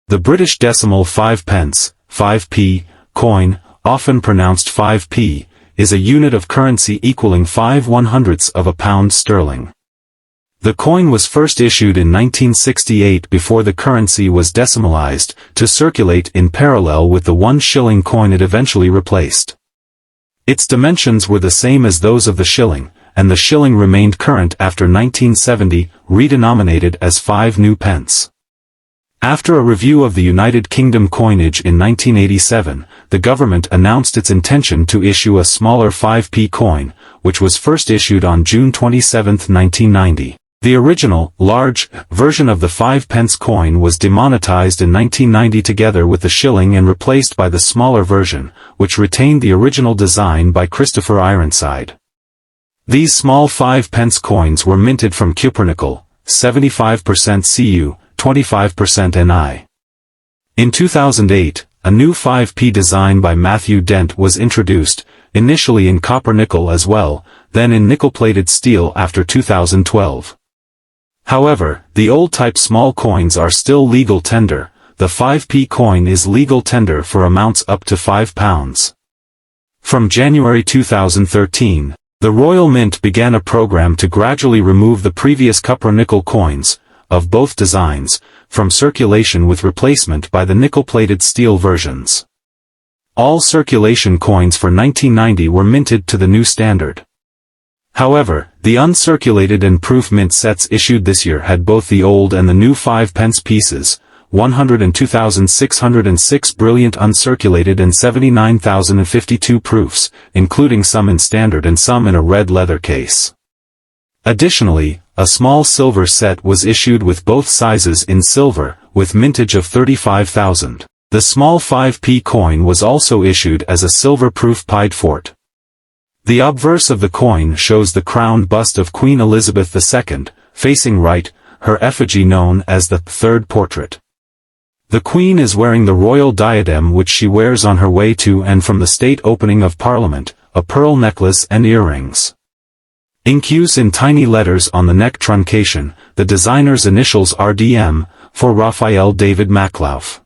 The British decimal 5 pence, 5p, coin, often pronounced 5p, is a unit of currency equaling 5/100ths of a pound sterling. The coin was first issued in 1968 before the currency was decimalized, to circulate in parallel with the 1 shilling coin it eventually replaced. Its dimensions were the same as those of the shilling, and the shilling remained current after 1970, redenominated as 5 new pence. After a review of the United Kingdom coinage in 1987, the government announced its intention to issue a smaller 5p coin, which was first issued on June 27, 1990. The original, large, version of the 5 pence coin was demonetized in 1990 together with the shilling and replaced by the smaller version, which retained the original design by Christopher Ironside. These small 5 pence coins were minted from cupronickel, 75% Cu, 25% Ni. In 2008, a new 5p design by Matthew Dent was introduced, initially in copper-nickel as well, then in nickel-plated steel after 2012. However, the old-type small coins are still legal tender. The 5p coin is legal tender for amounts up to £5. From January 2013, the Royal Mint began a program to gradually remove the previous copper-nickel coins, of both designs, from circulation with replacement by the nickel-plated steel versions. All circulation coins for 1990 were minted to the new standard. However, the uncirculated and proof mint sets issued this year had both the old and the new 5 pence pieces, 102,606 brilliant uncirculated and 79,052 proofs, including some in standard and some in a red leather case. Additionally, a small silver set was issued with both sizes in silver, with mintage of 35,000. The small 5p coin was also issued as a silver-proof piedfort. The obverse of the coin shows the crowned bust of Queen Elizabeth II, facing right, her effigy known as the third portrait. The Queen is wearing the royal diadem which she wears on her way to and from the state opening of Parliament, a pearl necklace and earrings. Use in tiny letters on the neck truncation, the designer's initials RDM, for Raphael David Maklauf.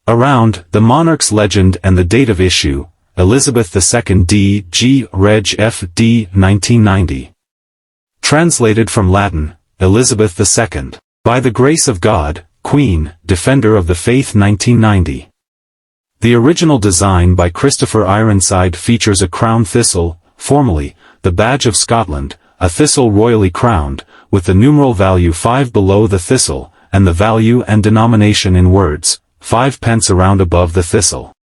Around, the monarch's legend and the date of issue, Elizabeth II D.G. Reg F.D. 1990. Translated from Latin, Elizabeth II. By the grace of God, Queen, Defender of the Faith 1990. The original design by Christopher Ironside features a crown thistle, formally, the badge of Scotland, a thistle royally crowned, with the numeral value 5 below the thistle, and the value and denomination in words, 5 pence around above the thistle.